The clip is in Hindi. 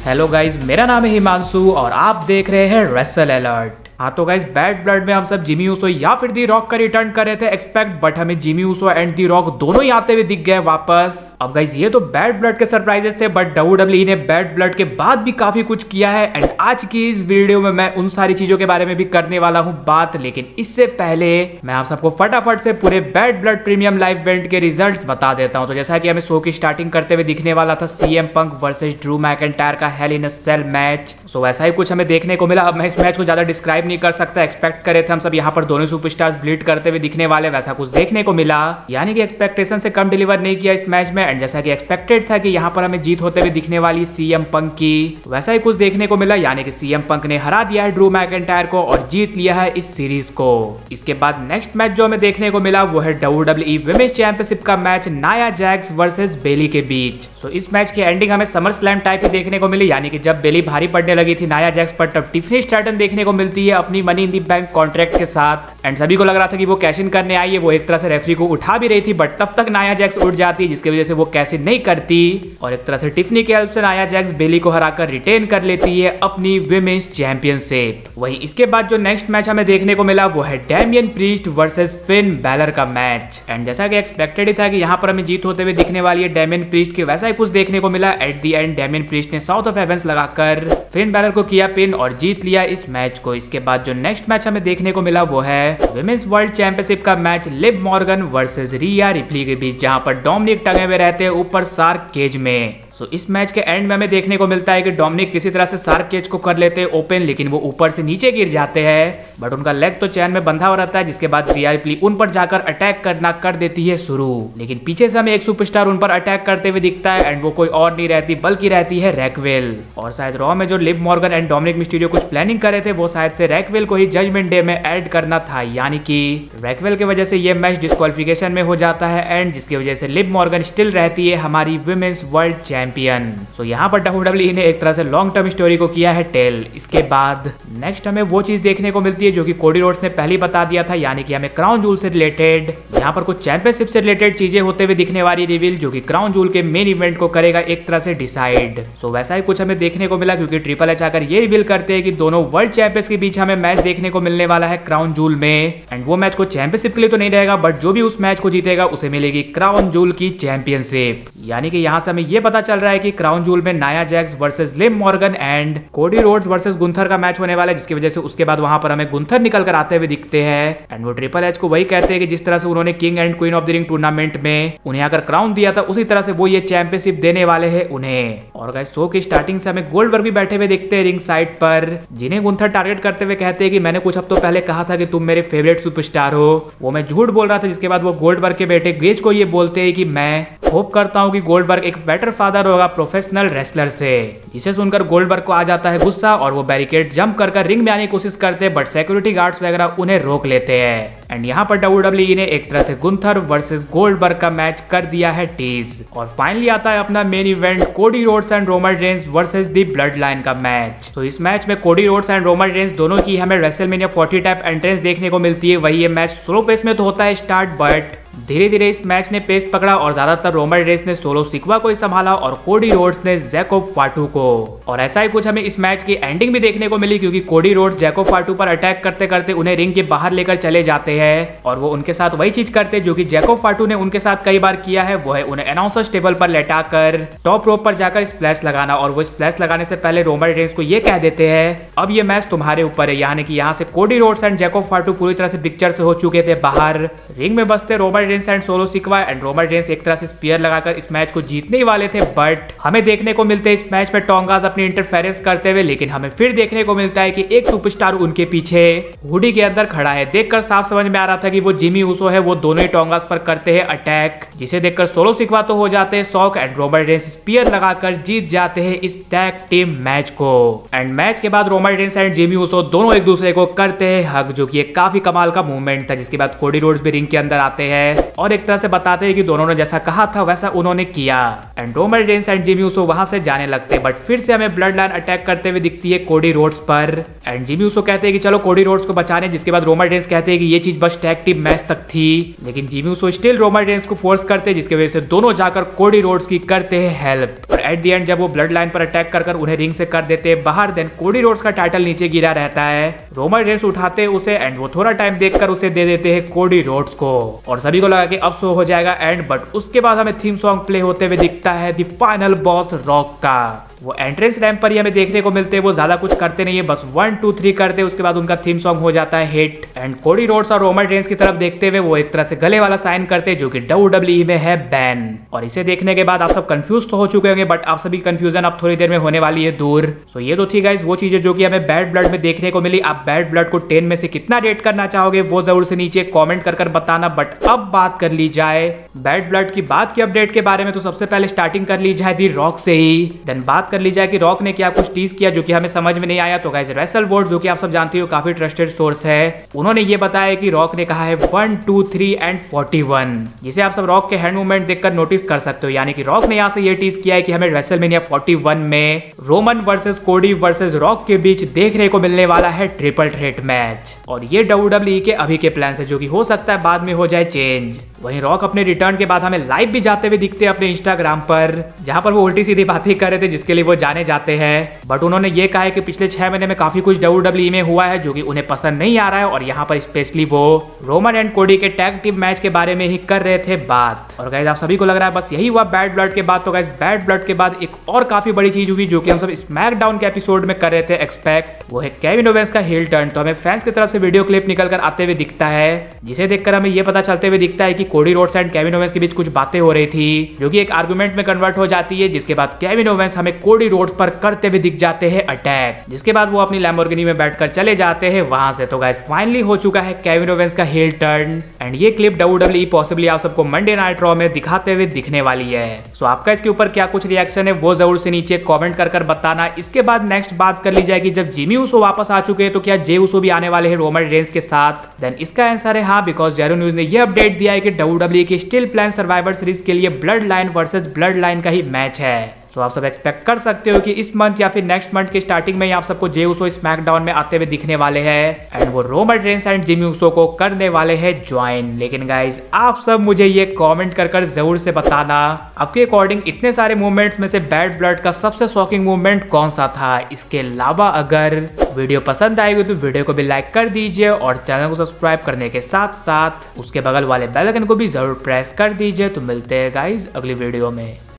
हेलो गाइज, मेरा नाम है हिमांशु और आप देख रहे हैं रेसल अलर्ट। हाँ तो गाइज, बैड ब्लड में हम सब जिमी ऊसो या फिर दी रॉक का रिटर्न कर रहे थे एक्सपेक्ट, बट हमें Jimmy Uso and the rock दोनों ही आते हुए दिख गए वापस। अब गाइज ये तो बैड ब्लड के सरप्राइजेस थे, बट WWE ने बैड ब्लड के बाद भी काफी कुछ किया है एंड आज की इस वीडियो में मैं उन सारी चीजों के बारे में भी करने वाला हूँ बात। लेकिन इससे पहले मैं आप सबको फटाफट से पूरे bad blood premium live event के रिजल्ट्स बता देता हूँ। तो जैसा कि हमें शो की स्टार्टिंग करते हुए दिखने वाला था CM पंक वर्सेस ड्रू मैकिंटायर का हेल इन अ सेल मैच, सो वैसा ही कुछ हमें देखने को मिला। अब मैं इस मैच को ज्यादा डिस्क्राइब नहीं कर सकता, एक्सपेक्ट करे थे हम सब यहाँ पर दोनों सुपरस्टार्स ब्लीड करते हुए दिखने वाले, वैसा कुछ देखने को मिला। यानी कि एक्सपेक्टेशन से कम डिलीवर नहीं किया इस मैच में एंड जैसा कि एक्सपेक्टेड था कि यहाँ पर हमें जीत होते हुए दिखने वाली CM पंक की, वैसा ही कुछ देखने को मिला। यानी कि CM पंक ने हरा दिया है ड्रू मैकिंटायर को और जीत लिया है इस सीरीज को। इसके बाद नेक्स्ट मैच जो हमें देखने को मिला वो है WWE विमेंस चैंपियनशिप का मैच नाया जैक्स वर्सेस बेली के बीच। सो इस मैच की एंडिंग हमें समर स्लैम टाइप ही देखने को मिली, यानी कि जब बेली भारी पड़ने लगी थी नाया जैक्स पर, तब टिफनी स्ट्रैटन देखने को मिलती है अपनी money in the bank contract के साथ एंड सभी को लग रहा था कि वो कैश इन करने आई है। वो एक तरह से रेफरी को उठा भी रही थी, बट तब तक नाया जैक्स उठ जाती, जिसकी वजह से वो कैश इन नहीं करती और एक तरह से टिफनी की हेल्प से नाया जैक्स बेली को हराकर रिटेन कर लेती है अपनी विमेंस चैंपियनशिप। वहीं इसके बाद जो नेक्स्ट मैच हमें देखने को मिला वो है Damian priest versus Finn Balor का मैच एंड जैसा कि एक्सपेक्टेड ही था कि यहाँ पर हमें जीत होते हुए दिखने वाली है डैमियन प्रीस्ट की, वैसा ही कुछ देखने को मिला। At the and Damian priest ने साउथ ऑफ हेवेंस लगाकर फिन बैलर को किया पिन और जीत लिया इस मैच को। इसके बाद जो नेक्स्ट मैच हमें देखने को मिला वो है विमेंस वर्ल्ड चैंपियनशिप का मैच लिव मॉर्गन वर्सेस रिया रिप्ली के बीच, जहां पर डोमिनिक टंगे हुए रहते हैं ऊपर शार्क केज में। सो इस मैच के एंड में हमें देखने को मिलता है कि डोमिनिक किसी तरह से शार्क केज को कर लेते हैं ओपन, लेकिन वो ऊपर से नीचे गिर जाते हैं, बट उनका लेग तो चैन में बंधा हो रहता है। जिसके बाद रिया रिप्ली उन पर जाकर अटैक करना कर देती है शुरू, लेकिन पीछे से हमें एक सुपरस्टार उन पर अटैक करते हुए दिखता है एंड वो कोई और नहीं रहती बल्कि रहती है रैकवेल। और शायद रॉ में जो Liv Morgan and Dominik Mysterio कुछ प्लानिंग कर रहे थे वो शायद से रैकवेल को ही जजमेंट डे में ऐड करना था, यानी कि रैकवेल की वजह से ये मैच डिस्क्वालिफिकेशन में हो जाता है एंड जिसकी वजह से लिव मॉर्गन स्टिल रहती है हमारी विमेंस वर्ल्ड चैंपियन। यहाँ पर WWE ने एक तरह से लॉन्ग टर्म स्टोरी को किया है टेल। इसके बाद नेक्स्ट हमें वो चीज देखने को मिलती है जो कि कोडी रोड्स ने पहले बता दिया था, यानी कि हमें क्राउन जूल से रिलेटेड यहाँ पर कुछ चैंपियनशिप से रिलेटेड चीजें होते हुए दिखने वाली रिवील, जो कि क्राउन जूल के मेन इवेंट को करेगा एक तरह से डिसाइड। सो वैसा ही कुछ हमें देखने को मिला क्योंकि ट्रिपल एच आकर ये रिवील करते हैं कि दोनों वर्ल्ड चैंपियंस के बीच हमें मैच देखने को मिलने वाला है क्राउन जूल में एंड वो मैच को चैंपियनशिप के लिए तो नहीं रहेगा, बट जो भी उस मैच को जीतेगा उसे मिलेगी क्राउन जूल की चैंपियनशिप। यानी कि यहाँ से हमें ये पता चल रहा है कि क्राउन जूल में Nia Jax versus Liv Morgan and Cody Rhodes versus Gunther का मैच होने वाला है, जिसकी वजह से उसके बाद वहां पर हमें गुंथर निकल कर आते हुए दिखते हैं एंड वो ट्रिपल एच को वही कहते हैं कि जिस तरह से उन्होंने king and queen of the ring tournament में उन्हें आकर क्राउन दिया था, उसी तरह से वो ये चैंपियनशिप देने वाले हैं उन्हें। और गाइस शो की स्टार्टिंग से हमें गोल्डबर्ग भी बैठे हुए दिखते हैं रिंग साइड पर, जिन्हें गुंथर टारगेट करते हुए कहते हैं कि मैंने कुछ हफ्तों पहले कहा था कि तुम मेरे फेवरेट सुपरस्टार हो, वो मैं झूठ बोल रहा था। जिसके बाद वो गोल्डबर्ग के बेटे गेज को ये बोलते हैं कि मैं होप करता हूं कि गोल्डबर्ग एक बेटर फादर होगा प्रोफेशनल रेसलर से। इसे सुनकर गोल्डबर्ग को आ जाता है गुस्सा और वो बैरिकेड जंप कर रिंग में आने की कोशिश करते हैं, बट सिक्योरिटी गार्ड्स वगैरह उन्हें रोक लेते हैं एंड यहाँ पर WWE ने एक तरह से गुंथर वर्सेस गोल्डबर्ग का मैच कर दिया है टीज। और फाइनली आता है अपना main event Cody Rhodes and Roman Reigns versus the blood line का मैच। तो इस मैच में Cody Rhodes and Roman Reigns दोनों की हमें रेसलमेनिया 40 टाइप एंट्रेंस देखने को मिलती है। वही ये मैच स्लो पेस में तो होता है स्टार्ट, बट धीरे धीरे इस मैच ने पेस पकड़ा और ज्यादातर रोमन रेंस ने सोलो सिक्वा को ही संभाला और कोडी रोड्स ने जैकोब फाटू को। और ऐसा ही कुछ हमें इस मैच की एंडिंग भी देखने को मिली क्योंकि कोडी रोड्स जैकोब फाटू पर अटैक करते करते उन्हें रिंग के बाहर लेकर चले जाते हैं और वो उनके साथ वही चीज करते जो कि जैकोब फाटू ने उनके साथ कई बार किया है, वो है उन्हें अनाउंसर्स टेबल पर लेटाकर टॉप रोप पर जाकर स्प्लैश लगाना। और वो स्प्लैश लगाने से पहले रोमन रेंस को ये कह देते हैं अब ये मैच तुम्हारे ऊपर है, यानी कि यहाँ से कोडी रोड्स एंड जैकोब फाटू पूरी तरह से पिक्चर से हो चुके थे बाहर। रिंग में बसते Roman Reigns and Solo Sikoa and Roman Reigns एक तरह से स्पीयर लगाकर इस मैच को जीतने ही वाले थे, बट हमें देखने को मिलते हैं इस मैच में टोंगास अपनी इंटरफेरेंस करते हुए। लेकिन हमें फिर देखने को मिलता है कि एक सुपरस्टार उनके पीछे हुडी के अंदर खड़ा है। देखकर साफ समझ में आ रहा था कि वो जिमी ऊसो है। वो दोनों ही टोंगास पर करते हैं अटैक, जिसे देखकर सोलो सिक्वा तो हो जाते हैं shock and Roman Reigns spear लगाकर जीत जाते हैं इस टैग टीम मैच को। एंड मैच के बाद Roman Reigns and Jimmy Uso दोनों एक दूसरे को करते हैं हग, जो कि एक काफी कमाल का मूवमेंट था। जिसके बाद कोडी रोड्स भी रिंग के अंदर आते हैं और एक तरह से बताते हैं कि दोनों ने जैसा कहा था वैसा उन्होंने किया and Roman Reigns and Jimmy Uso वहां से जाने लगते, बट फिर से हमें ब्लड लाइन अटैक करते हुए दिखती है कोडी रोड्स पर एंड जिमी ऊसो कहते हैं कि चलो कोडी रोड्स को बचाने। जिसके बाद रोमन रेंस कहते हैं कि ये चीज बस टैग टीम मैच तक थी, लेकिन Jimmy Uso still Roman Reigns को फोर्स करते हैं, जिसकी वजह से दोनों जाकर कोडी रोड्स की करते हैं हेल्प। एट द एंड जब वो ब्लड लाइन पर अटैक कर उन्हें रिंग से कर देते बाहर, देन कोडी रोड्स का टाइटल नीचे गिरा रहता है। रोमन रेंस उठाते उसे एंड वो थोड़ा टाइम देखकर उसे दे देते हैं कोडी रोड्स को और सभी को लगा कि अब शो हो जाएगा एंड, बट उसके बाद हमें थीम सॉन्ग प्ले होते हुए दिखता है द फाइनल बॉस रॉक का। वो एंट्रेंस रैंप पर ही हमें देखने को मिलते हैं, वो ज्यादा कुछ करते नहीं है, बस 1 2 3 करते, उसके बाद उनका थीम सॉन्ग हो जाता है हिट एंड कोडी रोड्स और रोमन रेंस की तरफ देखते हुए वो एक तरह से गले वाला साइन करते जो कि WWE में है बैन। और इसे देखने के बाद आप सब कंफ्यूज तो हो चुके होंगे, बट आप सभी कंफ्यूजन अब थोड़ी देर में होने वाली है दूर। सो ये तो थी गाइस वो चीजें जो कि हमें बैड ब्लड में देखने को मिली। आप बैड ब्लड को 10 में से कितना रेट करना चाहोगे वो जरूर से नीचे कॉमेंट कर बताना। बट अब बात कर ली जाए बैड ब्लड की बात की अपडेट के बारे में, तो सबसे पहले स्टार्टिंग कर ली जाए दी रॉक से ही। देन बात कर ली जाए कि रॉक ने क्या कुछ टीज किया जो कि हमें समझ में नहीं आया। तो गाइस रेसलवॉर्ड जो कि आप सब जानते हो काफी ट्रस्टेड सोर्स है, उन्होंने ये बताया कि रॉक ने कहा है 1 2 3 एंड 41, जिसे आप सब रॉक के हैंड मूवमेंट देखकर नोटिस कर सकते हो। यानी कि रॉक ने यहाँ से ये टीज किया है कि हमें रेसलमेनिया 41 में रोमन वर्सेस कोडी वर्सेस रॉक के बीच देखने को मिलने वाला है ट्रिपल थ्रेट मैच। और ये WWE के अभी के प्लान है जो कि हो सकता है बाद में हो जाए चेंज। वहीं रॉक अपने रिटर्न के बाद हमें लाइव भी जाते हुए दिखते हैं अपने इंस्टाग्राम पर, जहां पर वो उल्टी सीधी बातें कर रहे थे जिसके लिए वो जाने जाते हैं। बट उन्होंने ये कहा है कि पिछले 6 महीने में काफी कुछ WWE में हुआ है जो कि उन्हें पसंद नहीं आ रहा है, और यहाँ पर स्पेशली वो रोमन एंड कोडी के टैग टीम मैच के बारे में ही कर रहे थे बात। और गाइस आप सभी को लग रहा है बस यही हुआ बैड ब्लड के बाद। तो गाइस बैड ब्लड के बाद एक और काफी बड़ी चीज हुई जो कि हम सब स्मैकडाउन के एपिसोड में कर रहे थे एक्सपेक्ट, वो है केविन ओवेंस का हील टर्न। तो हमें फैंस की तरफ से वीडियो क्लिप निकल कर आते हुए दिखता है, जिसे देखकर हमें ये पता चलते हुए दिखता है कि Cody Rhodes and Kevin Owens के बीच कुछ बातें हो रही थी जो कि एक आर्गुमेंट में कन्वर्ट हो जाती है, जिसके बाद केविन ओवेंस हमें कोडी रोड्स पर करते हुए दिख जाते हैं अटैक, जिसके बाद वो अपनी लैम्बोर्गिनी में बैठकर चले जाते हैं वहां से। तो गाइस फाइनली हो चुका है केविन ओवेंस का हील टर्न एंड ये क्लिप WWE पॉसिबली आप सबको मंडे नाइट रॉ में दिखाते हुए दिखने वाली है। सो आपका इसके ऊपर क्या कुछ रिएक्शन है वो जरूर से नीचे कमेंट कर बताना। इसके बाद नेक्स्ट बात कर ली जाएगी जब जिमी ऊसो वापस आ चुके हैं तो क्या जे ऊसो भी आने वाले हैं रोमन रेंस के साथ। देन इसका आंसर है हाँ, बिकॉज जेरो न्यूज ने ये अपडेट दिया है कि WWE की स्टिल प्लान सर्वाइवर सीरीज के लिए blood line versus blood line का ही मैच है। तो आप सब एक्सपेक्ट कर सकते हो कि इस मंथ या फिर नेक्स्ट मंथ के स्टार्टिंग में ही आप सबको जे ऊसो स्मैकडाउन में आते हुए दिखने वाले हैं एंड वो Roman Reigns and Jimmy Uso को करने वाले हैं ज्वाइन। लेकिन गाइज आप सब मुझे ये कमेंट कर जरूर से बताना आपके अकॉर्डिंग इतने सारे मूवमेंट्स में से बैड ब्लड का सबसे शॉकिंग मूवमेंट कौन सा था। इसके अलावा अगर वीडियो पसंद आई हो तो वीडियो को भी लाइक कर दीजिए और चैनल को सब्सक्राइब करने के साथ साथ उसके बगल वाले बेल आइकन को भी जरूर प्रेस कर दीजिए। तो मिलते हैं गाइज अगली वीडियो में।